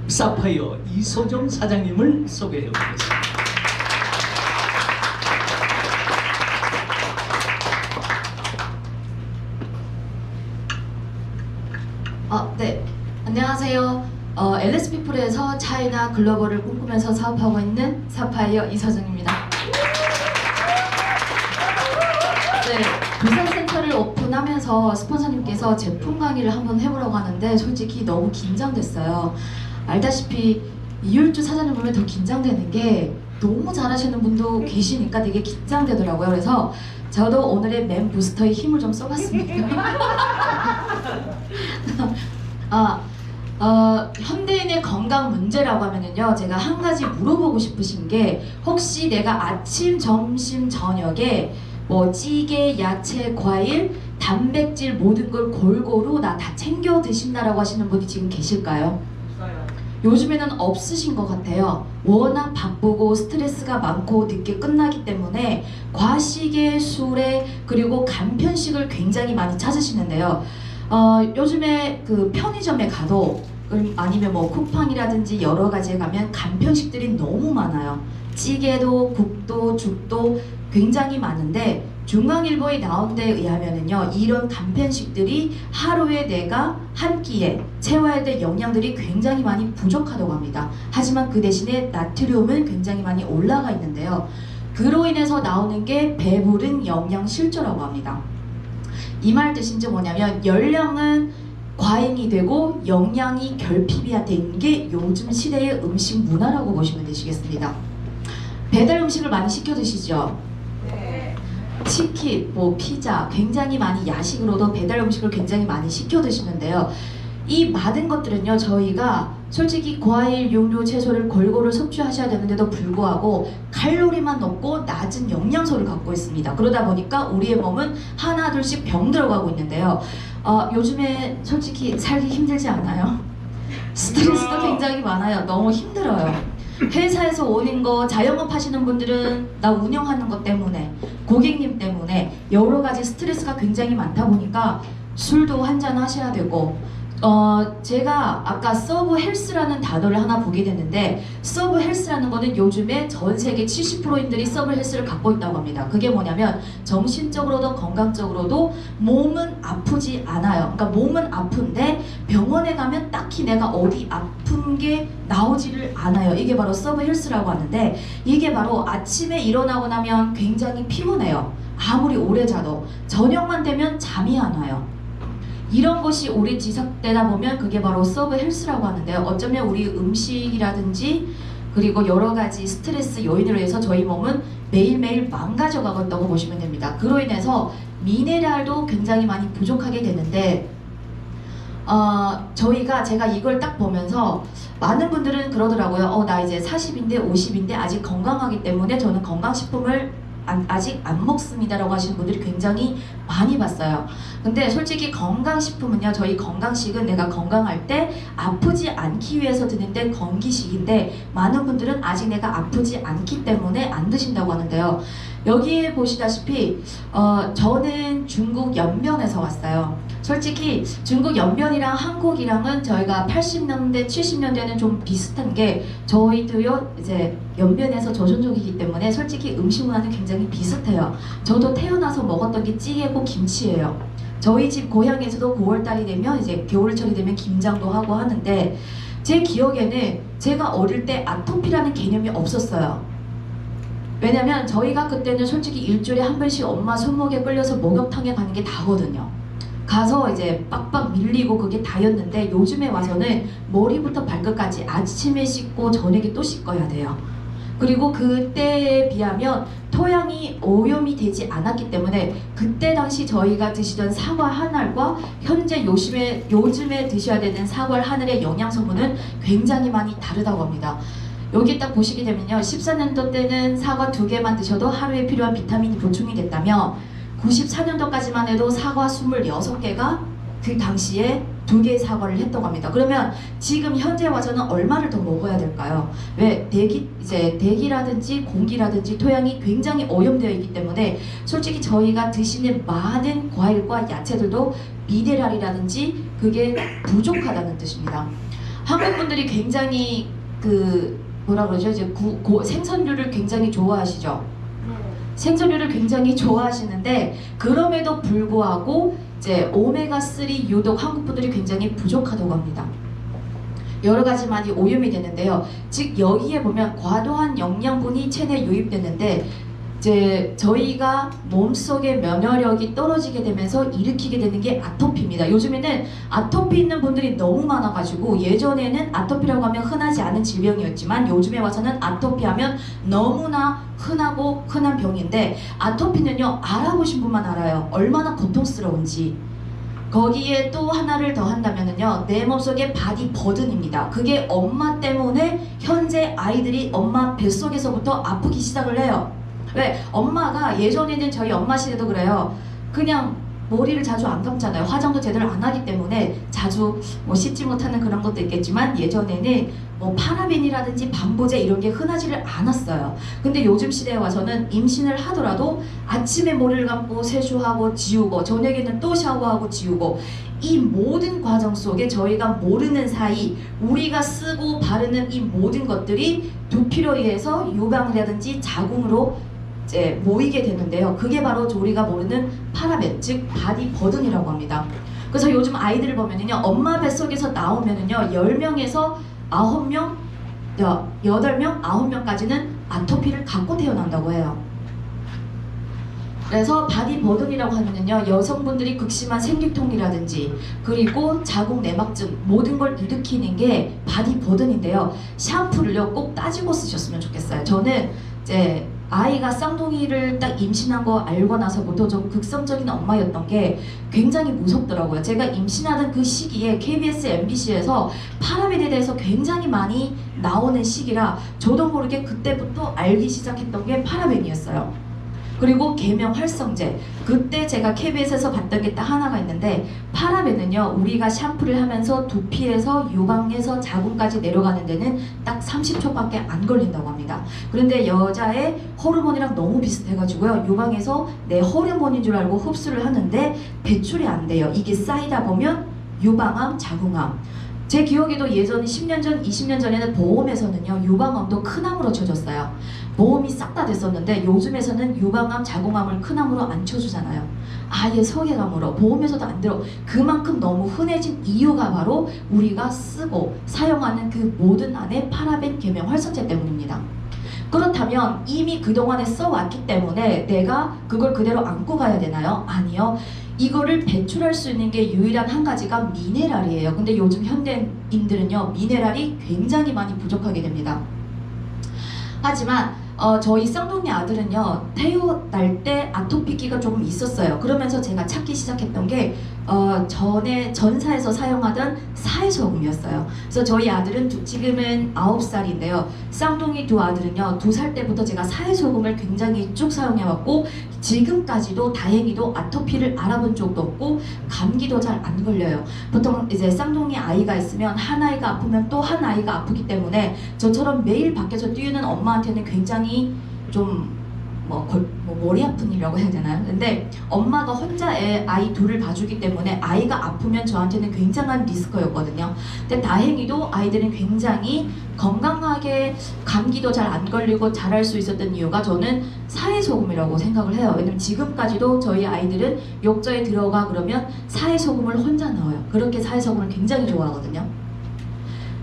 사파이어 이소정 사장님을 소개해 보겠습니다. 네. 안녕하세요. LS피플에서 차이나 글로벌을 꿈꾸면서 사업하고 있는 사파이어 이서정입니다. 네, 부산센터를 오픈하면서 스폰서님께서 제품 강의를 한번 해보라고 하는데 솔직히 너무 긴장됐어요. 알다시피 이율주 사장님 보면 더 긴장되는 게 너무 잘하시는 분도 계시니까 되게 긴장되더라고요. 그래서 저도 오늘의 맨 부스터의 힘을 좀 써봤습니다. 현대인의 건강 문제라고 하면은요, 제가 한 가지 물어보고 싶으신 게, 혹시 내가 아침, 점심, 저녁에 뭐 찌개, 야채, 과일, 단백질 모든 걸 골고루 나 다 챙겨 드신다라고 하시는 분이 지금 계실까요? 요즘에는 없으신 것 같아요. 워낙 바쁘고 스트레스가 많고 늦게 끝나기 때문에 과식에 술에 그리고 간편식을 굉장히 많이 찾으시는데요. 요즘에 그 편의점에 가도 아니면 뭐 쿠팡이라든지 여러 가지에 가면 간편식들이 너무 많아요. 찌개도 국도 죽도 굉장히 많은데 중앙일보에 나온 데에 의하면은요, 이런 간편식들이 하루에 내가 한 끼에 채워야 될 영양들이 굉장히 많이 부족하다고 합니다. 하지만 그 대신에 나트륨은 굉장히 많이 올라가 있는데요, 그로 인해서 나오는 게 배부른 영양실조라고 합니다. 이 말 뜻인지 뭐냐면, 열량은 과잉이 되고 영양이 결핍이 된 게 요즘 시대의 음식 문화라고 보시면 되시겠습니다. 배달 음식을 많이 시켜 드시죠? 네. 치킨, 뭐 피자, 굉장히 많이 야식으로도 배달 음식을 굉장히 많이 시켜 드시는데요. 이 많은 것들은요, 저희가 솔직히 과일, 육류, 채소를 골고루 섭취하셔야 되는데도 불구하고 칼로리만 높고 낮은 영양소를 갖고 있습니다. 그러다 보니까 우리의 몸은 하나 둘씩 병 들어가고 있는데요. 요즘에 솔직히 살기 힘들지 않아요? 스트레스도 굉장히 많아요. 너무 힘들어요. 회사에서 오는 거, 자영업 하시는 분들은 나 운영하는 것 때문에, 고객님 때문에 여러 가지 스트레스가 굉장히 많다 보니까 술도 한잔 하셔야 되고, 제가 아까 서브 헬스라는 단어를 하나 보게 됐는데, 서브 헬스라는 거는 요즘에 전 세계 70%인들이 서브 헬스를 갖고 있다고 합니다. 그게 뭐냐면 정신적으로도 건강적으로도 몸은 아프지 않아요. 그러니까 몸은 아픈데 병원에 가면 딱히 내가 어디 아픈 게 나오지를 않아요. 이게 바로 서브 헬스라고 하는데, 이게 바로 아침에 일어나고 나면 굉장히 피곤해요. 아무리 오래 자도 저녁만 되면 잠이 안 와요. 이런 것이 오래 지속되다 보면 그게 바로 서브 헬스라고 하는데요. 어쩌면 우리 음식이라든지 그리고 여러 가지 스트레스 요인으로 해서 저희 몸은 매일매일 망가져 가고 있다고 보시면 됩니다. 그로 인해서 미네랄도 굉장히 많이 부족하게 되는데, 제가 이걸 딱 보면서 많은 분들은 그러더라고요. 나 이제 40인데 50인데 아직 건강하기 때문에 저는 건강식품을 아직 안 먹습니다 라고 하시는 분들이 굉장히 많이 봤어요. 근데 솔직히 건강식품은요, 저희 건강식은 내가 건강할 때 아프지 않기 위해서 드는데 건기식인데, 많은 분들은 아직 내가 아프지 않기 때문에 안 드신다고 하는데요. 여기에 보시다시피 저는 중국 연변에서 왔어요. 솔직히 중국 연변이랑 한국이랑은 저희가 80년대, 70년대는 좀 비슷한 게, 저희도요 이제 연변에서 조선족이기 때문에 솔직히 음식 문화는 굉장히 비슷해요. 저도 태어나서 먹었던 게 찌개고 김치예요. 저희 집 고향에서도 9월달이 되면 이제 겨울철이 되면 김장도 하고 하는데, 제 기억에는 제가 어릴 때 아토피라는 개념이 없었어요. 왜냐면 저희가 그때는 솔직히 일주일에 한 번씩 엄마 손목에 끌려서 목욕탕에 가는 게 다거든요. 가서 이제 빡빡 밀리고 그게 다였는데, 요즘에 와서는 머리부터 발끝까지 아침에 씻고 저녁에 또 씻어야 돼요. 그리고 그때에 비하면 토양이 오염이 되지 않았기 때문에 그때 당시 저희가 드시던 사과 한 알과 현재 요즘에 드셔야 되는 사과 한 알의 영양 성분은 굉장히 많이 다르다고 합니다. 여기 딱 보시게 되면요, 14년도 때는 사과 2개만 드셔도 하루에 필요한 비타민이 보충이 됐다며, 94년도까지만 해도 사과 26개가 그 당시에 2개의 사과를 했다고 합니다. 그러면 지금 현재 와서는 얼마를 더 먹어야 될까요? 왜? 대기라든지 공기라든지 토양이 굉장히 오염되어 있기 때문에 솔직히 저희가 드시는 많은 과일과 야채들도 미네랄이라든지 그게 부족하다는 뜻입니다. 한국 분들이 굉장히 그 뭐라 그러죠? 이제 생선류를 굉장히 좋아하시죠. 생선류를 굉장히 좋아하시는데 그럼에도 불구하고 이제 오메가3 유독 한국 분들이 굉장히 부족하다고 합니다. 여러 가지 많이 오염이 되는데요. 즉 여기에 보면 과도한 영양분이 체내에 유입되는데 이제 저희가 몸속의 면역력이 떨어지게 되면서 일으키게 되는 게 아토피입니다. 요즘에는 아토피 있는 분들이 너무 많아가지고 예전에는 아토피라고 하면 흔하지 않은 질병이었지만 요즘에 와서는 아토피 하면 너무나 흔하고 흔한 병인데 아토피는요 알아보신 분만 알아요. 얼마나 고통스러운지. 거기에 또 하나를 더 한다면은요 내 몸속에 바디 버든입니다. 그게 엄마 때문에 현재 아이들이 엄마 뱃속에서부터 아프기 시작을 해요. 왜? 엄마가 예전에는 저희 엄마 시대도 그래요. 그냥 머리를 자주 안 감잖아요. 화장도 제대로 안 하기 때문에 자주 뭐 씻지 못하는 그런 것도 있겠지만 예전에는 뭐 파라벤이라든지 반부제 이런 게 흔하지를 않았어요. 근데 요즘 시대에 와서는 임신을 하더라도 아침에 머리를 감고 세수하고 지우고 저녁에는 또 샤워하고 지우고 이 모든 과정 속에 저희가 모르는 사이 우리가 쓰고 바르는 이 모든 것들이 두피로 의해서 유방이라든지 자궁으로 이제 모이게 되는데요. 그게 바로 우리가 모르는 파라벤, 즉 바디 버든이라고 합니다. 그래서 요즘 아이들을 보면은요, 엄마 뱃속에서 나오면은요, 10명에서 9명, 8명, 9명까지는 아토피를 갖고 태어난다고 해요. 그래서 바디 버든이라고 하면은요, 여성분들이 극심한 생리통이라든지 그리고 자궁 내막증 모든 걸 일으키는 게 바디 버든인데요. 샴푸를요 꼭 따지고 쓰셨으면 좋겠어요. 저는 이제 아이가 쌍둥이를 딱 임신한 거 알고 나서부터 좀 극성적인 엄마였던 게 굉장히 무섭더라고요. 제가 임신하던 그 시기에 KBS, MBC에서 파라벤에 대해서 굉장히 많이 나오는 시기라 저도 모르게 그때부터 알기 시작했던 게 파라벤이었어요. 그리고 계명 활성제, 그때 제가 KBS에서 봤던 게 딱 하나가 있는데 파라벤은요 우리가 샴푸를 하면서 두피에서 유방에서 자궁까지 내려가는 데는 딱 30초밖에 안 걸린다고 합니다. 그런데 여자의 호르몬이랑 너무 비슷해가지고요 유방에서 내 호르몬인 줄 알고 흡수를 하는데 배출이 안 돼요. 이게 쌓이다 보면 유방암, 자궁암. 제 기억에도 예전 10년 전, 20년 전에는 보험에서는요 유방암도 큰 암으로 쳐줬어요. 보험이 싹 다 됐었는데 요즘에서는 유방암, 자궁암을 큰 암으로 안 쳐주잖아요. 아예 소외감으로 보험에서도 안 들어. 그만큼 너무 흔해진 이유가 바로 우리가 쓰고 사용하는 그 모든 안에 파라벤 계명 활성제 때문입니다. 그렇다면 이미 그동안에 써왔기 때문에 내가 그걸 그대로 안고 가야 되나요? 아니요. 이거를 배출할 수 있는 게 유일한 한 가지가 미네랄이에요. 근데 요즘 현대인들은요 미네랄이 굉장히 많이 부족하게 됩니다. 하지만 저희 쌍둥이 아들은요 태어날 때 아토피기가 조금 있었어요. 그러면서 제가 찾기 시작했던 게 전사에서 사용하던 사해소금이었어요. 그래서 저희 아들은 지금은 9살인데요 쌍둥이 두 아들은요 2살 때부터 제가 사해소금을 굉장히 쭉 사용해왔고 지금까지도 다행히도 아토피를 알아본 적도 없고 감기도 잘 안 걸려요. 보통 이제 쌍둥이 아이가 있으면 한 아이가 아프면 또 한 아이가 아프기 때문에 저처럼 매일 밖에서 뛰는 엄마한테는 굉장히 좀 머리 아픈 일이라고 해야 되나요? 근데 엄마가 혼자 아이 둘을 봐주기 때문에 아이가 아프면 저한테는 굉장한 리스크였거든요. 근데 다행히도 아이들은 굉장히 건강하게 감기도 잘 안 걸리고 잘할 수 있었던 이유가 저는 사해소금이라고 생각을 해요. 왜냐면 지금까지도 저희 아이들은 욕조에 들어가 그러면 사해소금을 혼자 넣어요. 그렇게 사해소금을 굉장히 좋아하거든요.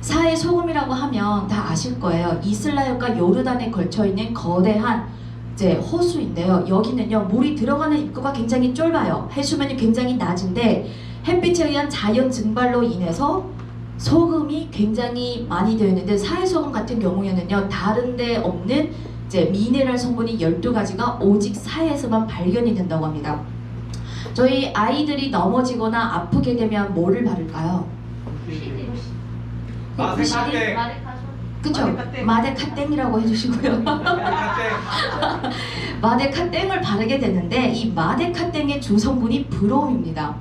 사해소금이라고 하면 다 아실 거예요. 이스라엘과 요르단에 걸쳐있는 거대한 이제 호수인데요. 여기는요 물이 들어가는 입구가 굉장히 좁아요. 해수면이 굉장히 낮은데 햇빛에 의한 자연 증발로 인해서 소금이 굉장히 많이 되어 있는데 사해소금 같은 경우에는요 다른 데 없는 이제 미네랄 성분이 12가지가 오직 사해에서만 발견이 된다고 합니다. 저희 아이들이 넘어지거나 아프게 되면 뭐를 바를까요? 마데카땡. 그쵸? 마데카땡이라고 해주시고요. 마데카땡을 바르게 되는데 이 마데카땡의 주성분이 브롬입니다.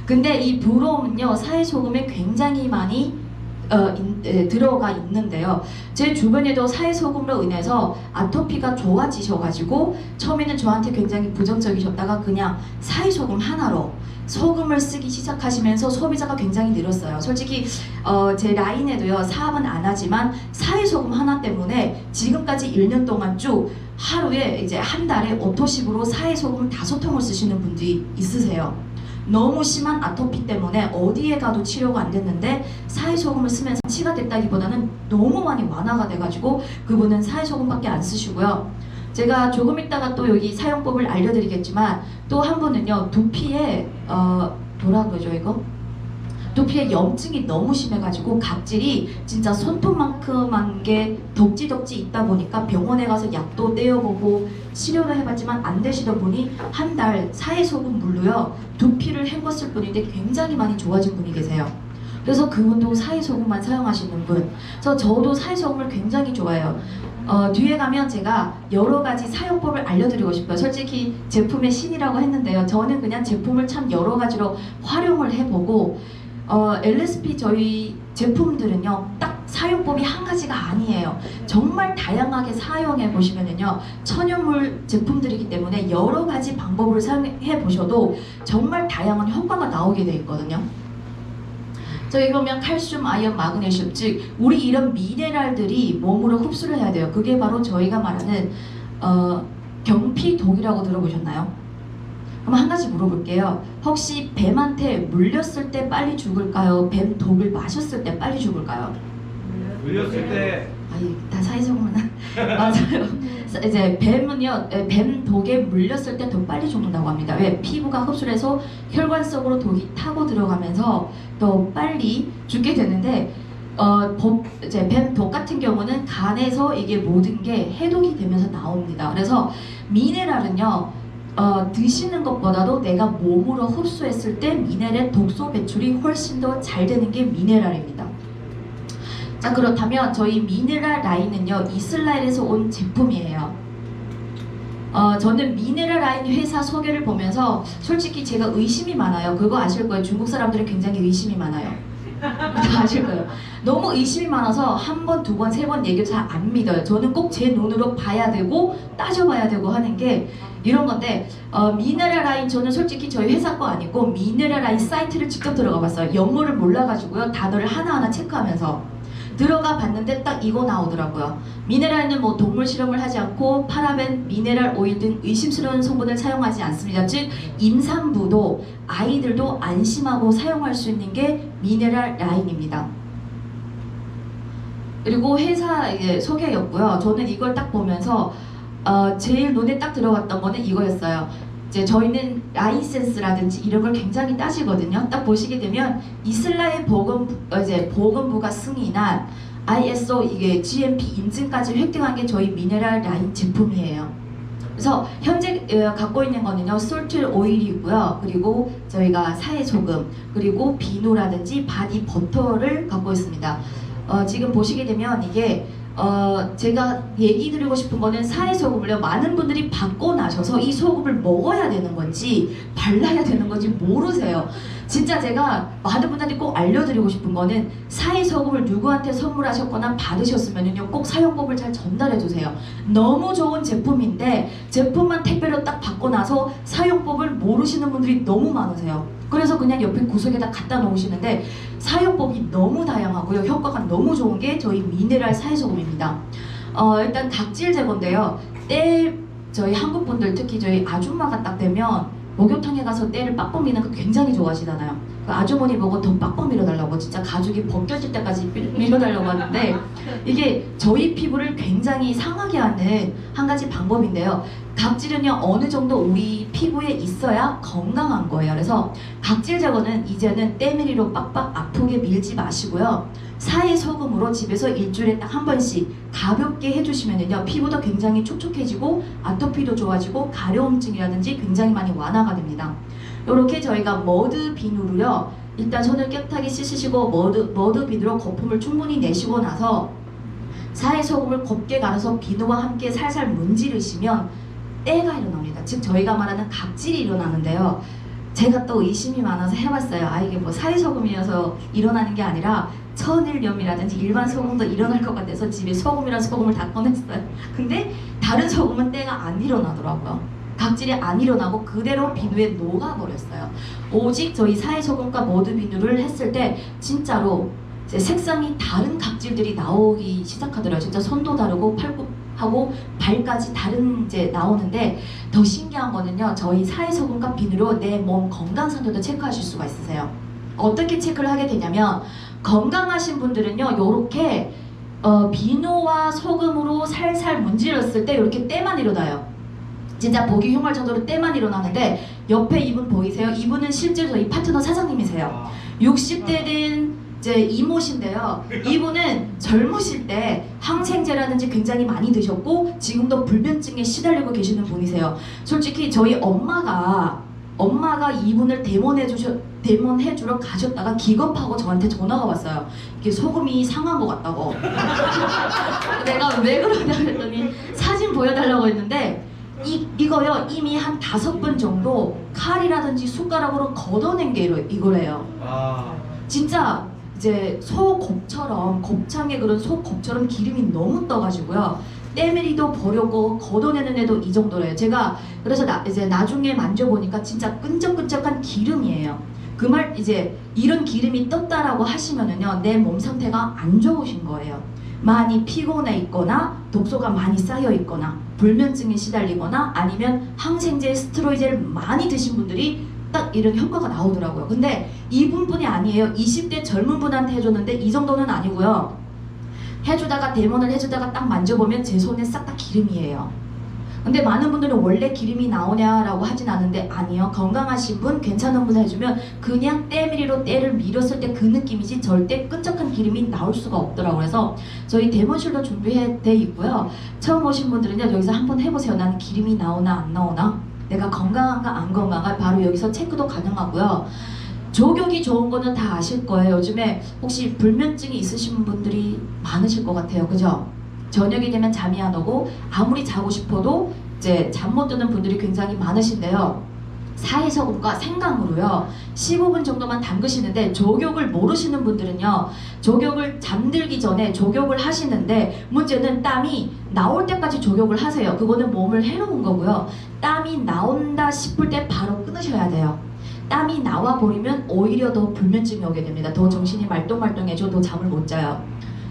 근데 이 브롬은요 사해소금에 굉장히 많이 들어가 있는데요. 제 주변에도 사회소금으로 인해서 아토피가 좋아지셔가지고 처음에는 저한테 굉장히 부정적이셨다가 그냥 사회소금 하나로 소금을 쓰기 시작하시면서 소비자가 굉장히 늘었어요. 솔직히 제 라인에도요, 사업은 안 하지만 사회소금 하나 때문에 지금까지 1년 동안 쭉 하루에 이제 한 달에 오토식으로 사회소금 5통을 쓰시는 분들이 있으세요. 너무 심한 아토피 때문에 어디에 가도 치료가 안 됐는데 사회소금을 쓰면서 치가 됐다기보다는 너무 많이 완화가 돼가지고 그분은 사회소금밖에 안 쓰시고요. 제가 조금 있다가 또 여기 사용법을 알려드리겠지만 또 한 분은요, 두피에 뭐라 그러죠 이거? 두피에 염증이 너무 심해가지고 각질이 진짜 손톱만큼한 게 덕지덕지 있다 보니까 병원에 가서 약도 떼어보고 치료를 해봤지만 안 되시던 분이 한 달 사회소금 물로요 두피를 헹궜을 뿐인데 굉장히 많이 좋아진 분이 계세요. 그래서 그분도 사회소금만 사용하시는 분. 그래서 저도 사회소금을 굉장히 좋아해요. 뒤에 가면 제가 여러 가지 사용법을 알려드리고 싶어요. 솔직히 제품의 신이라고 했는데요. 저는 그냥 제품을 참 여러 가지로 활용을 해보고 LSP 저희 제품들은요 딱 사용법이 한 가지가 아니에요. 정말 다양하게 사용해 보시면은요 천연물 제품들이기 때문에 여러 가지 방법을 사용해 보셔도 정말 다양한 효과가 나오게 돼 있거든요. 저기 보면 칼슘, 아연, 마그네슘, 즉 우리 이런 미네랄들이 몸으로 흡수를 해야 돼요. 그게 바로 저희가 말하는 경피독이라고 들어보셨나요? 그럼 한 가지 물어볼게요. 혹시 뱀한테 물렸을 때 빨리 죽을까요? 뱀 독을 마셨을 때 빨리 죽을까요? 물렸을 때. 아니, 다 사회적으로는 맞아요. 이제 뱀은요, 뱀 독에 물렸을 때 더 빨리 죽는다고 합니다. 왜? 피부가 흡수해서 혈관 속으로 독이 타고 들어가면서 더 빨리 죽게 되는데, 이제 뱀 독 같은 경우는 간에서 이게 모든 게 해독이 되면서 나옵니다. 그래서 미네랄은요, 드시는 것보다도 내가 몸으로 흡수했을 때 미네랄 독소 배출이 훨씬 더 잘 되는 게 미네랄입니다. 자, 그렇다면 저희 미네랄 라인은요 이스라엘에서 온 제품이에요. 저는 미네랄 라인 회사 소개를 보면서 솔직히 제가 의심이 많아요. 그거 아실 거예요. 중국 사람들은 굉장히 의심이 많아요. 다 아실 거예요. 너무 의심이 많아서 한 번, 두 번, 세 번 얘기를 잘 안 믿어요. 저는 꼭 제 눈으로 봐야 되고 따져봐야 되고 하는 게 이런 건데, 미네랄 라인 저는 솔직히 저희 회사 거 아니고 미네랄 라인 사이트를 직접 들어가 봤어요. 영어를 몰라가지고요 단어를 하나하나 체크하면서 들어가 봤는데 딱 이거 나오더라고요. 미네랄은 뭐 동물 실험을 하지 않고 파라벤, 미네랄 오일 등 의심스러운 성분을 사용하지 않습니다. 즉 임산부도 아이들도 안심하고 사용할 수 있는 게 미네랄 라인입니다. 그리고 회사 소개였고요. 저는 이걸 딱 보면서 제일 눈에 딱 들어갔던 거는 이거였어요. 이제 저희는 라이센스라든지 이런 걸 굉장히 따지거든요. 딱 보시게 되면 이스라엘 보건부가 승인한 ISO 이게 GMP 인증까지 획득한 게 저희 미네랄 라인 제품이에요. 그래서 현재 갖고 있는 거는요 솔트 오일이 있고요. 그리고 저희가 사회소금, 그리고 비누라든지 바디 버터를 갖고 있습니다. 지금 보시게 되면 이게 제가 얘기 드리고 싶은 거는 사회소금을요 많은 분들이 받고 나셔서 이 소금을 먹어야 되는 건지 발라야 되는 건지 모르세요. 진짜 제가 많은 분들한테 꼭 알려드리고 싶은 거는 사회소금을 누구한테 선물하셨거나 받으셨으면요 꼭 사용법을 잘 전달해 주세요. 너무 좋은 제품인데 제품만 택배로 딱 받고 나서 사용법을 모르시는 분들이 너무 많으세요. 그래서 그냥 옆에 구석에다 갖다 놓으시는데 사용법이 너무 다양하고요 효과가 너무 좋은 게 저희 미네랄 사회소금입니다. 일단 각질 제거인데요. 저희 한국 분들 특히 저희 아줌마가 딱 되면 목욕탕에 가서 때를 빡빡 미는 거 굉장히 좋아하시잖아요. 그 아주머니 보고 더 빡빡 밀어달라고 진짜 가죽이 벗겨질 때까지 밀어달라고 하는데 이게 저희 피부를 굉장히 상하게 하는 한 가지 방법인데요. 각질은요 어느 정도 우리 피부에 있어야 건강한 거예요. 그래서 각질 제거는 이제는 때밀이로 빡빡 아프게 밀지 마시고요. 사회소금으로 집에서 일주일에 딱 한 번씩 가볍게 해주시면은요 피부도 굉장히 촉촉해지고 아토피도 좋아지고 가려움증이라든지 굉장히 많이 완화가 됩니다. 이렇게 저희가 머드 비누로요 일단 손을 깨끗하게 씻으시고 머드 비누로 거품을 충분히 내시고 나서 사회소금을 곱게 갈아서 비누와 함께 살살 문지르시면 때가 일어납니다. 즉 저희가 말하는 각질이 일어나는데요. 제가 또 의심이 많아서 해봤어요. 이게 뭐 사회소금이어서 일어나는 게 아니라 천일염이라든지 일반 소금도 일어날 것 같아서 집에 소금이랑 소금을 다 꺼냈어요. 근데 다른 소금은 때가 안 일어나더라고요. 각질이 안 일어나고 그대로 비누에 녹아버렸어요. 오직 저희 사회소금과 모두 비누를 했을 때 진짜로 이제 색상이 다른 각질들이 나오기 시작하더라고요. 진짜 손도 다르고 팔굽하고 발까지 다른 이제 나오는데 더 신기한 거는요. 저희 사회소금과 비누로 내 몸 건강 상태도 체크하실 수가 있으세요. 어떻게 체크를 하게 되냐면 건강하신 분들은요. 요렇게 비누와 소금으로 살살 문질렀을 때 이렇게 때만 일어나요. 진짜 보기 흉할 정도로 때만 일어나는데 옆에 이분 보이세요? 이분은 실제로 저희 파트너 사장님이세요. 60대 된 이제 이모신데요. 이분은 젊으실 때 항생제라든지 굉장히 많이 드셨고 지금도 불면증에 시달리고 계시는 분이세요. 솔직히 저희 엄마가 이분을 대몬해주러 가셨다가 기겁하고 저한테 전화가 왔어요. 이게 소금이 상한 것 같다고. 내가 왜 그러냐 그랬더니 사진 보여달라고 했는데 이거요 이미 한 5번 정도 칼이라든지 숟가락으로 걷어낸 게 이거래요. 진짜 이제 소곱처럼 곱창의 그런 소곱처럼 기름이 너무 떠가지고요. 때밀이도 버렸고 걷어내는 애도 이 정도래요. 제가 그래서 이제 나중에 만져보니까 진짜 끈적끈적한 기름이에요. 그 말 이제 이런 기름이 떴다라고 하시면은요 내 몸 상태가 안 좋으신 거예요. 많이 피곤해 있거나 독소가 많이 쌓여 있거나 불면증에 시달리거나 아니면 항생제 스테로이드를 많이 드신 분들이 딱 이런 효과가 나오더라고요. 근데 이분뿐이 아니에요. 20대 젊은 분한테 해줬는데 이 정도는 아니고요. 해주다가 데몬을 해주다가 딱 만져보면 제 손에 싹 다 기름이에요. 근데 많은 분들은 원래 기름이 나오냐라고 하진 않은데 아니요. 건강하신 분, 괜찮은 분 해주면 그냥 때밀이로 때를 밀었을 때 그 느낌이지 절대 끈적한 기름이 나올 수가 없더라고요. 그래서 저희 데몬실도 준비돼 있고요. 처음 오신 분들은요. 여기서 한번 해보세요. 나는 기름이 나오나 안 나오나? 내가 건강한가 안 건강한가? 바로 여기서 체크도 가능하고요. 조격이 좋은 거는 다 아실 거예요. 요즘에 혹시 불면증이 있으신 분들이 많으실 것 같아요. 그죠? 저녁이 되면 잠이 안 오고 아무리 자고 싶어도 이제 잠 못 드는 분들이 굉장히 많으신데요. 사이소금과 생강으로요 15분 정도만 담그시는데 조격을 모르시는 분들은요 조격을 잠들기 전에 조격을 하시는데 문제는 땀이 나올 때까지 조격을 하세요. 그거는 몸을 해로운 거고요. 땀이 나온다 싶을 때 바로 끊으셔야 돼요. 땀이 나와 버리면 오히려 더 불면증이 오게 됩니다. 더 정신이 말똥말똥해져 더 잠을 못 자요.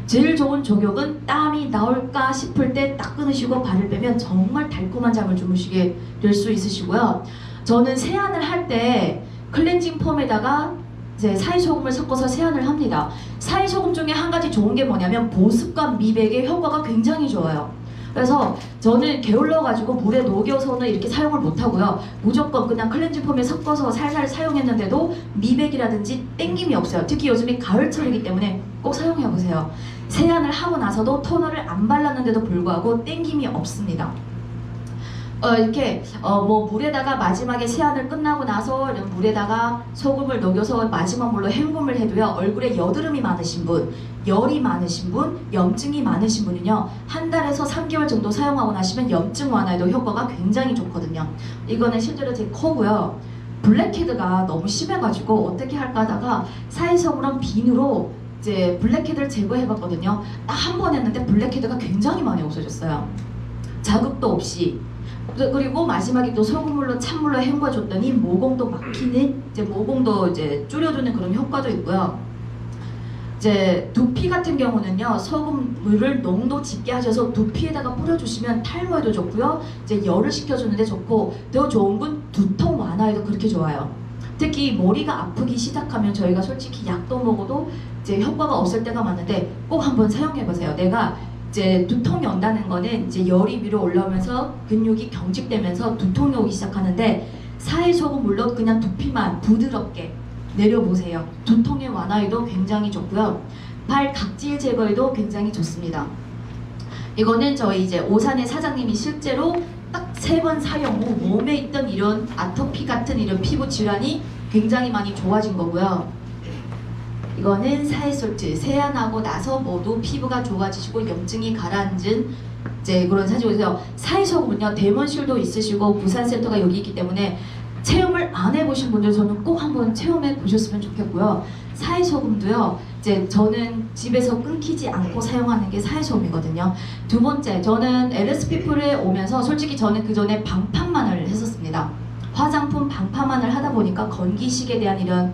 제일 좋은 조격은 땀이 나올까 싶을 때 딱 끊으시고 발을 빼면 정말 달콤한 잠을 주무시게 될 수 있으시고요. 저는 세안을 할 때 클렌징 폼에다가 이제 사이소금을 섞어서 세안을 합니다. 사이소금 중에 한 가지 좋은 게 뭐냐면 보습과 미백에 효과가 굉장히 좋아요. 그래서 저는 게을러 가지고 물에 녹여서는 이렇게 사용을 못 하고요. 무조건 그냥 클렌징 폼에 섞어서 살살 사용했는데도 미백이라든지 땡김이 없어요. 특히 요즘이 가을철이기 때문에 꼭 사용해 보세요. 세안을 하고 나서도 토너를 안 발랐는데도 불구하고 땡김이 없습니다. 이렇게 뭐 물에다가 마지막에 세안을 끝나고 나서 이런 물에다가 소금을 녹여서 마지막 물로 헹굼을 해도요. 얼굴에 여드름이 많으신 분, 열이 많으신 분, 염증이 많으신 분은요. 한 달에서 3개월 정도 사용하고 나시면 염증 완화에도 효과가 굉장히 좋거든요. 이거는 실제로 제 코고요. 블랙헤드가 너무 심해가지고 어떻게 할까 하다가 사이소금랑 비누로 이제 블랙헤드를 제거해봤거든요. 딱 한 번 했는데 블랙헤드가 굉장히 많이 없어졌어요. 자극도 없이. 그리고 마지막에 또 소금물로 찬물로 헹궈줬더니 모공도 막히는 이제 모공도 이제 줄여주는 그런 효과도 있고요. 이제 두피 같은 경우는요 소금물을 농도 짙게 하셔서 두피에다가 뿌려주시면 탈모에도 좋고요. 이제 열을 식혀주는데 좋고 더 좋은 건 두통 완화에도 그렇게 좋아요. 특히 머리가 아프기 시작하면 저희가 솔직히 약도 먹어도 이제 효과가 없을 때가 많은데 꼭 한번 사용해보세요. 내가 이제 두통이 온다는 거는 이제 열이 위로 올라오면서 근육이 경직되면서 두통이 오기 시작하는데 사이소금물로 그냥 두피만 부드럽게 내려보세요. 두통의 완화에도 굉장히 좋고요. 발 각질 제거에도 굉장히 좋습니다. 이거는 저희 이제 오산의 사장님이 실제로 딱 3번 사용 후 몸에 있던 이런 아토피 같은 이런 피부 질환이 굉장히 많이 좋아진 거고요. 이거는 사이솔트 세안하고 나서 모두 피부가 좋아지시고 염증이 가라앉은 이제 그런 사진이고요. 사이소금은요 데몬실도 있으시고 부산센터가 여기 있기 때문에 체험을 안 해보신 분들 저는 꼭 한번 체험해 보셨으면 좋겠고요. 사이소금도요 이제 저는 집에서 끊기지 않고 사용하는 게 사회소음이거든요. 두 번째, 저는 LS피플에 오면서 솔직히 저는 그 전에 방파만을 했었습니다. 화장품 방파만을 하다 보니까 건기식에 대한 이런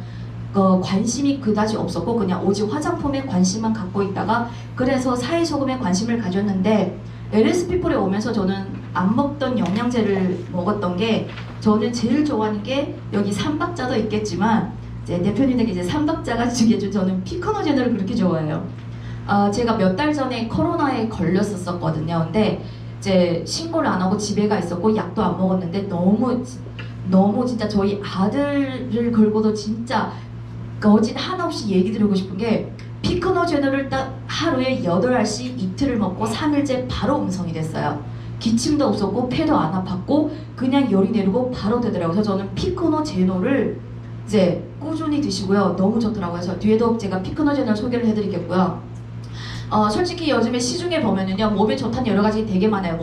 관심이 그다지 없었고 그냥 오직 화장품에 관심만 갖고 있다가 그래서 사회소금에 관심을 가졌는데 LS피플에 오면서 저는 안 먹던 영양제를 먹었던 게 저는 제일 좋아하는 게 여기 삼박자도 있겠지만 이제 대표님에게 이제 삼박자가 중에 저는 피코노제너를 그렇게 좋아해요. 제가 몇 달 전에 코로나에 걸렸었거든요. 근데 이제 신고를 안 하고 집에 가 있었고 약도 안 먹었는데 너무 진짜 저희 아들을 걸고도 진짜 거짓 하나 없이 얘기 드리고 싶은 게 피코노제너를 딱 하루에 8알씩 이틀을 먹고 3일째 바로 음성이 됐어요. 기침도 없었고 폐도 안 아팠고 그냥 열이 내리고 바로 되더라고요. 그래서 저는 피코노제너를 이제 꾸준히 드시고요. 너무 좋더라고요. 그래서 뒤에도 제가 피코노제너를 소개를 해드리겠고요. 솔직히 요즘에 시중에 보면은요 몸에 좋다는 여러 가지 되게 많아요.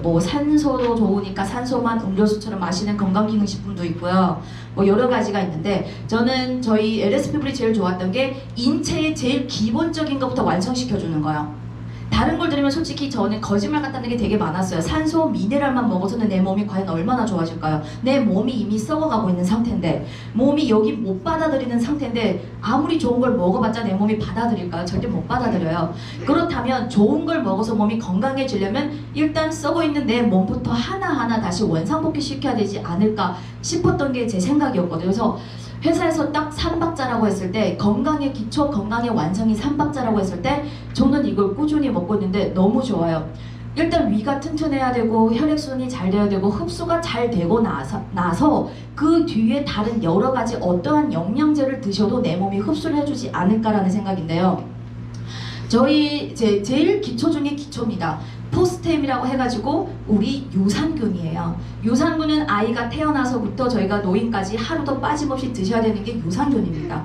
뭐 산소도 좋으니까 산소만 음료수처럼 마시는 건강기능식품도 있고요. 뭐 여러 가지가 있는데 저는 저희 LS피플이 제일 좋았던 게 인체의 제일 기본적인 것부터 완성시켜주는 거예요. 다른 걸 들으면 솔직히 저는 거짓말 같다는 게 되게 많았어요. 산소, 미네랄만 먹어서는 내 몸이 과연 얼마나 좋아질까요? 내 몸이 이미 썩어가고 있는 상태인데 몸이 여기 못 받아들이는 상태인데 아무리 좋은 걸 먹어봤자 내 몸이 받아들일까요? 절대 못 받아들여요. 그렇다면 좋은 걸 먹어서 몸이 건강해지려면 일단 썩어있는 내 몸부터 하나하나 다시 원상복귀 시켜야 되지 않을까 싶었던 게 제 생각이었거든요. 그래서 회사에서 딱 3박자라고 했을 때 건강의 기초, 건강의 완성이 3박자라고 했을 때 저는 이걸 꾸준히 먹고 있는데 너무 좋아요. 일단 위가 튼튼해야 되고 혈액순환이 잘 돼야 되고 흡수가 잘 되고 나서 그 뒤에 다른 여러 가지 어떠한 영양제를 드셔도 내 몸이 흡수를 해주지 않을까라는 생각인데요. 저희 제일 기초 중에 기초입니다. 포스템이라고 해가지고 우리 유산균이에요. 유산균은 아이가 태어나서부터 저희가 노인까지 하루도 빠짐없이 드셔야 되는 게 유산균입니다.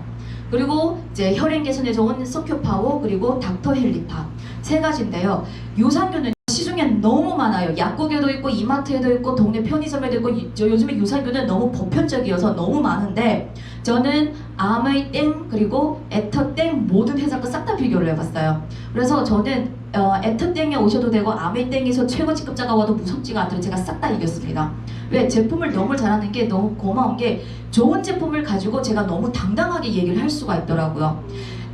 그리고 이제 혈행 개선에 좋은 서큐파워 그리고 닥터 헬리파 세 가지인데요. 유산균은 시중에 너무 많아요. 약국에도 있고 이마트에도 있고 동네 편의점에도 있고 요즘에 유산균은 너무 보편적이어서 너무 많은데 저는 아메이 땡 그리고 에터 땡 모든 회사 거 싹 다 비교를 해봤어요. 그래서 저는 에터 땡에 오셔도 되고 아메이 땡에서 최고 직급자가 와도 무섭지가 않도록 제가 싹 다 이겼습니다. 왜? 제품을 너무 잘하는 게 너무 고마운 게 좋은 제품을 가지고 제가 너무 당당하게 얘기를 할 수가 있더라고요.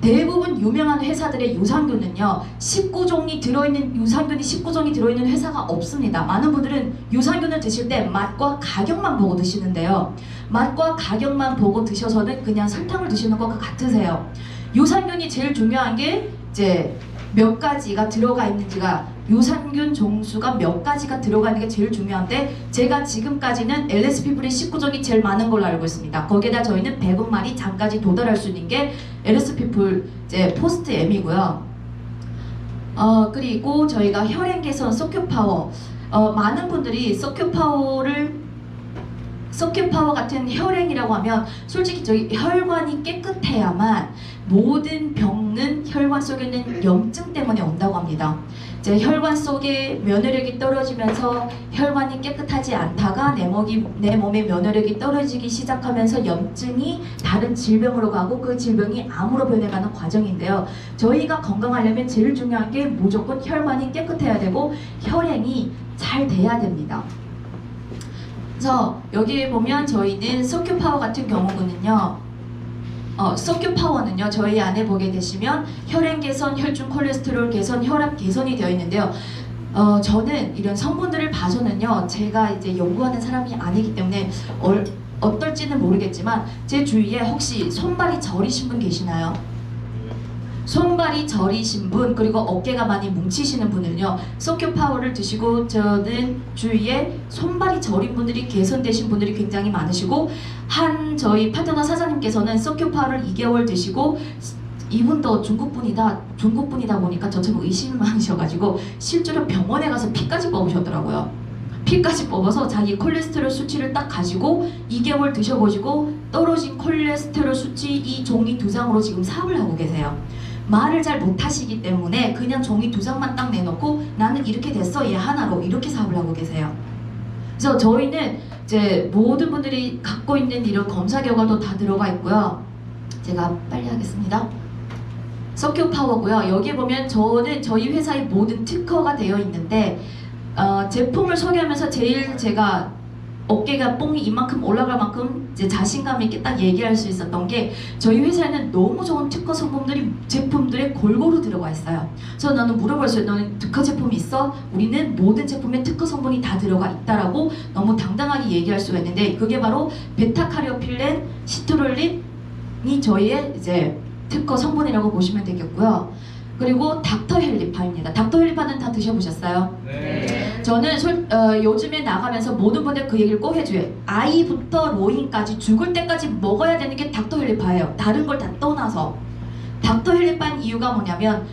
대부분 유명한 회사들의 유산균은요 19종이 들어있는 유산균이 19종이 들어있는 회사가 없습니다. 많은 분들은 유산균을 드실 때 맛과 가격만 보고 드시는데요. 맛과 가격만 보고 드셔서는 그냥 설탕을 드시는 것과 같으세요. 유산균이 제일 중요한 게 이제 몇 가지가 들어가 있는지가 유산균 종수가 몇 가지가 들어가 있는 게 제일 중요한데 제가 지금까지는 LS피플이 19종이 제일 많은 걸로 알고 있습니다. 거기에다 저희는 100마리 장까지 도달할 수 있는 게 LS피플 이제 포스트 M이고요. 그리고 저희가 혈행 개선 서큐파워 많은 분들이 서큐파워 같은 혈행이라고 하면 솔직히 저희 혈관이 깨끗해야만 모든 병은 혈관 속에 있는 염증 때문에 온다고 합니다. 이제 혈관 속에 면역력이 떨어지면서 혈관이 깨끗하지 않다가 내 몸의 면역력이 떨어지기 시작하면서 염증이 다른 질병으로 가고 그 질병이 암으로 변해가는 과정인데요. 저희가 건강하려면 제일 중요한 게 무조건 혈관이 깨끗해야 되고 혈행이 잘 돼야 됩니다. 그래서 여기 보면 저희는 서큐파워 같은 경우는요 서큐파워는요 저희 안에 보게 되시면 혈행 개선, 혈중 콜레스테롤 개선, 혈압 개선이 되어 있는데요. 저는 이런 성분들을 봐서는요 제가 이제 연구하는 사람이 아니기 때문에 어떨지는 모르겠지만 제 주위에 혹시 손발이 저리신 분 계시나요? 손발이 저리신 분 그리고 어깨가 많이 뭉치시는 분은요 서큐파워를 드시고 저는 주위에 손발이 저린 분들이 개선되신 분들이 굉장히 많으시고 저희 파트너 사장님께서는 서큐파워를 2개월 드시고 이분도 중국분이다 보니까 저처럼 의심이 많으셔가지고 실제로 병원에 가서 피까지 뽑으셨더라고요. 피까지 뽑아서 자기 콜레스테롤 수치를 딱 가지고 2개월 드셔보시고 떨어진 콜레스테롤 수치 이 종이 2장으로 지금 사업을 하고 계세요. 말을 잘 못하시기 때문에 그냥 종이 2장만 딱 내놓고 나는 이렇게 됐어 얘 하나로 이렇게 사업을 하고 계세요. 그래서 저희는 이제 모든 분들이 갖고 있는 이런 검사 결과도 다 들어가 있고요. 제가 빨리 하겠습니다. 서큐 파워고요. 여기 보면 저는 저희 회사의 모든 특허가 되어 있는데 제품을 소개하면서 제일 제가 어깨가 뽕이 이만큼 올라갈 만큼 이제 자신감 있게 딱 얘기할 수 있었던 게 저희 회사에는 너무 좋은 특허 성분들이 제품들에 골고루 들어가 있어요. 그래서 나는 물어봤어요. 너는 특허 제품이 있어? 우리는 모든 제품에 특허 성분이 다 들어가 있다라고 너무 당당하게 얘기할 수가 있는데 그게 바로 베타카리오필렌, 시트롤린이 저희의 이제 특허 성분이라고 보시면 되겠고요. 그리고 닥터 헬리파입니다. 닥터 헬리파는 다 드셔보셨어요? 네. 저는 요즘에 나가면서 모든 분들 그 얘기를 꼭 해줘요. 아이부터 로잉까지 죽을 때까지 먹어야 되는 게 닥터 헬리파예요. 다른 걸 다 떠나서. 닥터 헬리파인 이유가 뭐냐면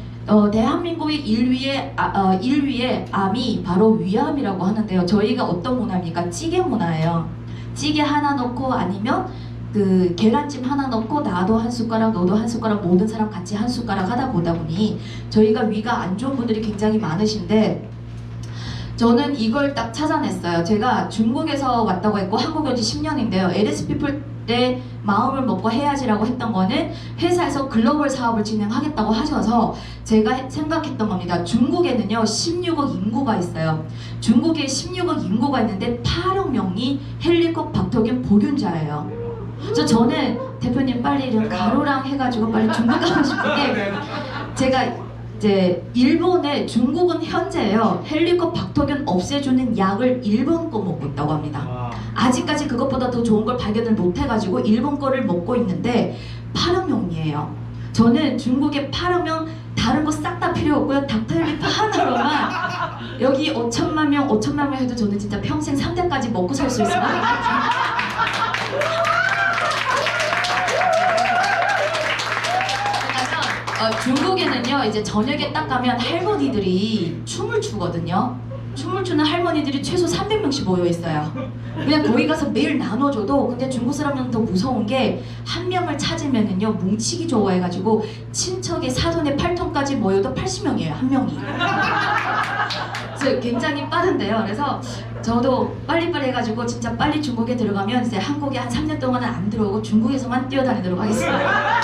대한민국의 1위의 암이 바로 위암이라고 하는데요. 저희가 어떤 문화입니까? 찌개 문화예요. 찌개 하나 넣고 아니면 그 계란찜 하나 넣고 나도 한 숟가락 너도 한 숟가락 모든 사람 같이 한 숟가락 하다 보다 보니 저희가 위가 안 좋은 분들이 굉장히 많으신데 저는 이걸 딱 찾아냈어요. 제가 중국에서 왔다고 했고 한국에 온 지 10년인데요. LS 피플의 마음을 먹고 해야지라고 했던 거는 회사에서 글로벌 사업을 진행하겠다고 하셔서 제가 생각했던 겁니다. 중국에는요 16억 인구가 있어요. 중국에 16억 인구가 있는데 8억 명이 헬리코박터균 보균자예요. 그래서 저는 대표님 빨리 이런 가루랑 해가지고 빨리 중국 가고 싶은데 제가 이제 일본에 중국은 현재요 헬리코박터균 없애주는 약을 일본 거 먹고 있다고 합니다. 아직까지 그것보다 더 좋은 걸 발견을 못 해가지고 일본 거를 먹고 있는데 8억 명이에요. 저는 중국에 8억 명 다른 거 싹 다 필요 없고요. 닥터 헬리파 하나로만 여기 5천만 명 해도 저는 진짜 평생 3대까지 먹고 살 수 있을 것 같아요. 중국에는요 이제 저녁에 딱 가면 할머니들이 춤을 추거든요. 춤을 추는 할머니들이 최소 300명씩 모여 있어요. 그냥 거기 가서 매일 나눠줘도 근데 중국 사람은 더 무서운 게 한 명을 찾으면은요 뭉치기 좋아해가지고 친척의 사돈의 8통까지 모여도 80명이에요 한 명이. 그래서 굉장히 빠른데요. 그래서 저도 빨리빨리 해가지고 진짜 빨리 중국에 들어가면 이제 한국에 한 3년 동안은 안 들어오고 중국에서만 뛰어다니도록 하겠습니다.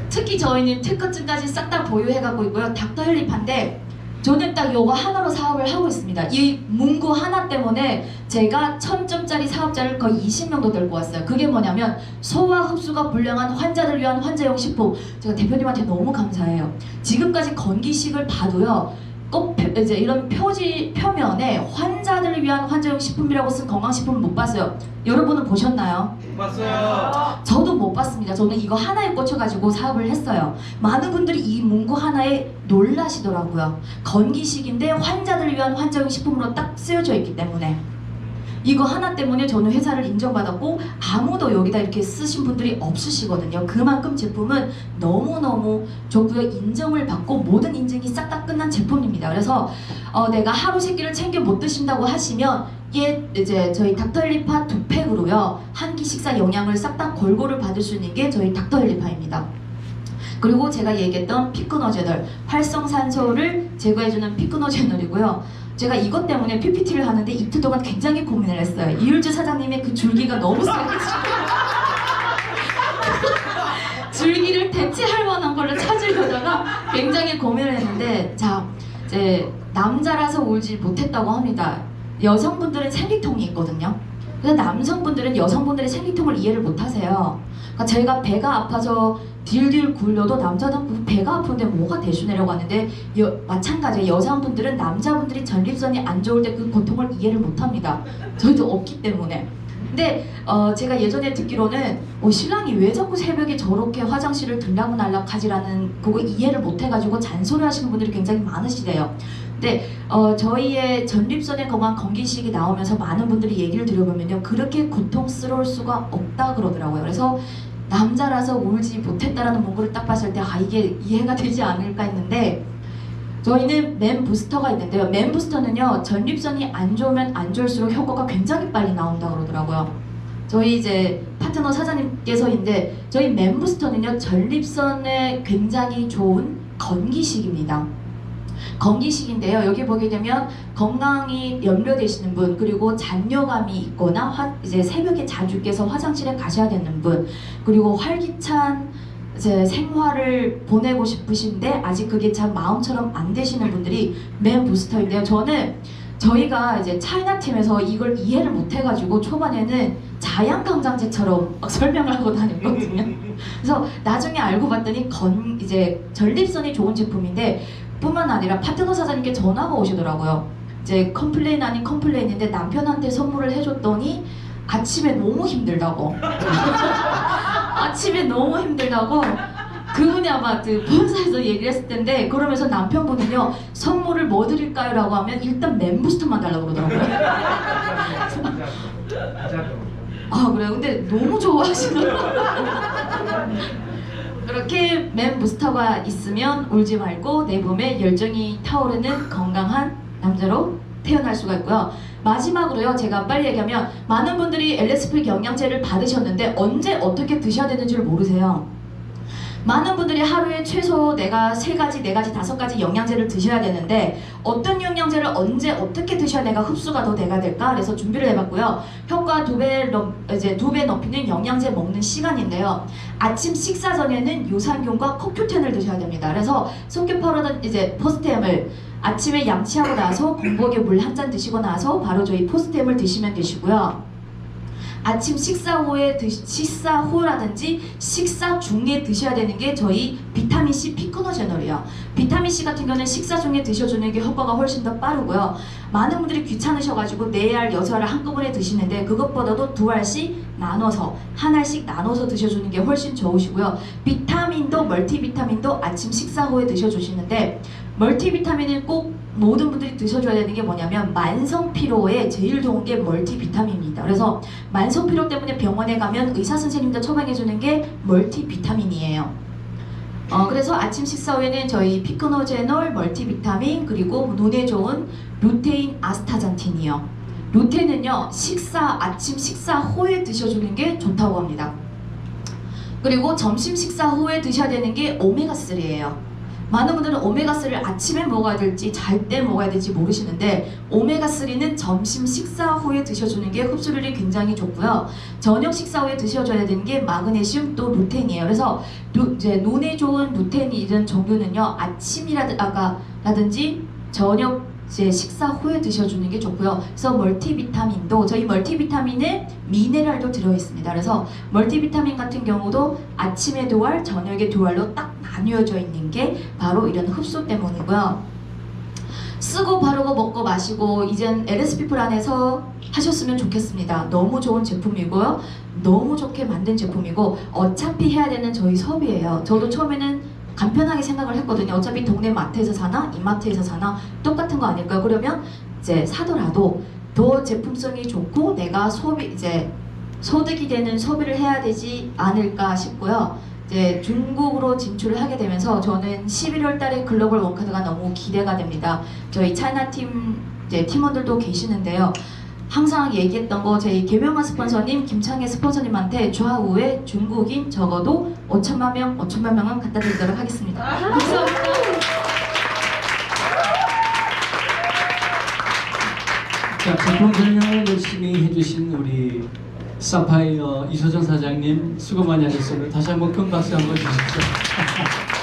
특히 저희는 특허증까지 싹 다 보유해가고 있고요. 닥터 헬리파인데 저는 딱 요거 하나로 사업을 하고 있습니다. 이 문구 하나 때문에 제가 1000점짜리 사업자를 거의 20명도 데리고 왔어요. 그게 뭐냐면 소화 흡수가 불량한 환자를 위한 환자용 식품. 제가 대표님한테 너무 감사해요. 지금까지 건기식을 봐도요. 꼭 이제 이런 표면에 환자들을 위한 환자용 식품이라고 쓴 건강식품을 못 봤어요. 여러분은 보셨나요? 못 봤어요. 저도 못 봤습니다. 저는 이거 하나에 꽂혀가지고 사업을 했어요. 많은 분들이 이 문구 하나에 놀라시더라고요. 건기식인데 환자들을 위한 환자용 식품으로 딱 쓰여져 있기 때문에 이거 하나 때문에 저는 회사를 인정받았고 아무도 여기다 이렇게 쓰신 분들이 없으시거든요. 그만큼 제품은 너무너무 좋고요. 인정을 받고 모든 인증이 싹 다 끝난 제품입니다. 그래서 내가 하루 세 끼를 챙겨 못 드신다고 하시면 얘 이제 저희 닥터 헬리파 2팩으로요. 한 끼 식사 영양을 싹 다 골고루 받을 수 있는 게 저희 닥터 헬리파입니다. 그리고 제가 얘기했던 피크노제널 활성산소를 제거해주는 피크노제널이고요. 제가 이것 때문에 PPT를 하는데 이틀 동안 굉장히 고민을 했어요. 이율주 사장님의 그 줄기가 너무 세가지고 줄기를 대체할 만한 걸로 찾으려다가 굉장히 고민을 했는데 자 이제 남자라서 울지 못했다고 합니다. 여성분들은 생리통이 있거든요. 그래서 남성분들은 여성분들의 생리통을 이해를 못하세요. 그러니까 저희가 배가 아파서 딜딜 굴려도 남자는 배가 아픈데 뭐가 대수내려고 하는데 마찬가지예요. 여성분들은 남자분들이 전립선이 안 좋을 때 그 고통을 이해를 못합니다. 저희도 없기 때문에. 근데 제가 예전에 듣기로는 신랑이 왜 자꾸 새벽에 저렇게 화장실을 들락날락 하지라는 그거 이해를 못해가지고 잔소리 하시는 분들이 굉장히 많으시대요. 근데 저희의 전립선에 관한 건기식이 나오면서 많은 분들이 얘기를 들어보면요 그렇게 고통스러울 수가 없다 그러더라고요. 그래서 남자라서 울지 못했다라는 문구를 딱 봤을 때 이게 이해가 되지 않을까 했는데 저희는 맨 부스터가 있는데요. 맨 부스터는요 전립선이 안 좋으면 안 좋을수록 효과가 굉장히 빨리 나온다 그러더라고요. 저희 이제 파트너 사장님께서인데 저희 맨 부스터는요 전립선에 굉장히 좋은 건기식입니다. 건기식인데요. 여기 보게 되면 건강이 염려되시는 분 그리고 잔뇨감이 있거나 이제 새벽에 자주 깨서 화장실에 가셔야 되는 분 그리고 활기찬 제 생활을 보내고 싶으신데 아직 그게 참 마음처럼 안 되시는 분들이 맨 부스터인데요. 저는 저희가 이제 차이나 팀에서 이걸 이해를 못 해가지고 초반에는 자양강장제처럼 막 설명을 하고 다녔거든요. 그래서 나중에 알고 봤더니 이제 전립선이 좋은 제품인데 뿐만 아니라 파트너 사장님께 전화가 오시더라고요. 이제 컴플레인 아닌 컴플레인인데 남편한테 선물을 해줬더니 아침에 너무 힘들다고. 아침에 너무 힘들다고. 그분이 아마 그 본사에서 얘기를 했을 텐데 그러면서 남편분은요 선물을 뭐 드릴까요? 라고 하면 일단 맨부스터만 달라고 그러더라고요. 아 그래요? 근데 너무 좋아하시더라고요. 그렇게 맨부스터가 있으면 울지 말고 내 몸에 열정이 타오르는 건강한 남자로 태어날 수가 있고요. 마지막으로요 제가 빨리 얘기하면 많은 분들이 LSP 영양제를 받으셨는데 언제 어떻게 드셔야 되는지를 모르세요. 많은 분들이 하루에 최소 내가 3가지, 4가지, 5가지 영양제를 드셔야 되는데 어떤 영양제를 언제 어떻게 드셔야 내가 흡수가 더 내가 될까? 그래서 준비를 해봤고요. 효과 2배 높이는 영양제 먹는 시간인데요. 아침 식사 전에는 유산균과 코큐텐을 드셔야 됩니다. 그래서 속기파라든 이제 포스템을 아침에 양치하고 나서 공복에 물 한 잔 드시고 나서 바로 저희 포스템을 드시면 되시고요. 아침 식사 후라든지 식사 중에 드셔야 되는 게 저희 비타민C 피코노제놀이에요. 비타민C 같은 경우는 식사 중에 드셔주는 게 효과가 훨씬 더 빠르고요. 많은 분들이 귀찮으셔가지고 4알, 6알을 한꺼번에 드시는데 그것보다도 2알씩 나눠서 한 알씩 나눠서 드셔주는 게 훨씬 좋으시고요. 비타민도 멀티비타민도 아침 식사 후에 드셔주시는데 멀티비타민은 꼭 모든 분들이 드셔줘야 되는 게 뭐냐면 만성 피로에 제일 좋은 게 멀티비타민입니다. 그래서 만성 피로 때문에 병원에 가면 의사 선생님도 처방해주는 게 멀티비타민이에요. 그래서 아침 식사 후에는 저희 피코노제놀, 멀티비타민 그리고 눈에 좋은 루테인 아스타잔틴이요. 루테인은요 아침 식사 후에 드셔주는 게 좋다고 합니다. 그리고 점심 식사 후에 드셔야 되는 게 오메가3예요. 많은 분들은 오메가3를 아침에 먹어야 될지 잘 때 먹어야 될지 모르시는데 오메가3는 점심 식사 후에 드셔주는 게 흡수율이 굉장히 좋고요. 저녁 식사 후에 드셔줘야 되는 게 마그네슘 또 루테인이에요. 그래서 이제 눈에 좋은 루테인 이런 종류는요 아침이라든지 저녁 이제 식사 후에 드셔주는 게 좋고요. 그래서 멀티비타민도 저희 멀티비타민에 미네랄도 들어있습니다. 그래서 멀티비타민 같은 경우도 아침에 2알, 저녁에 2알로 딱 나뉘어져 있는 게 바로 이런 흡수 때문이고요. 쓰고 바르고 먹고 마시고 이젠 LSP 플란에서 하셨으면 좋겠습니다. 너무 좋은 제품이고요. 너무 좋게 만든 제품이고 어차피 해야 되는 저희 섭이에요. 저도 처음에는 간편하게 생각을 했거든요. 어차피 동네 마트에서 사나 이마트에서 사나 똑같은 거 아닐까요? 그러면 이제 사더라도 더 제품성이 좋고 내가 소득이 되는 소비를 해야 되지 않을까 싶고요. 이제 중국으로 진출을 하게 되면서 저는 11월 달에 글로벌 원카드가 너무 기대가 됩니다. 저희 차이나 팀 팀원들도 계시는데요. 항상 얘기했던 거 저희 개명한 스폰서님 김창희 스폰서님한테 좌우에 중국인 적어도 5천만 명은 갖다 드리도록 하겠습니다. 감사합니다. 자, 제품 설명을 열심히 해주신 우리 사파이어 이소정 사장님 수고 많이 하셨습니다. 다시 한번 큰 박수 한번 주십시오.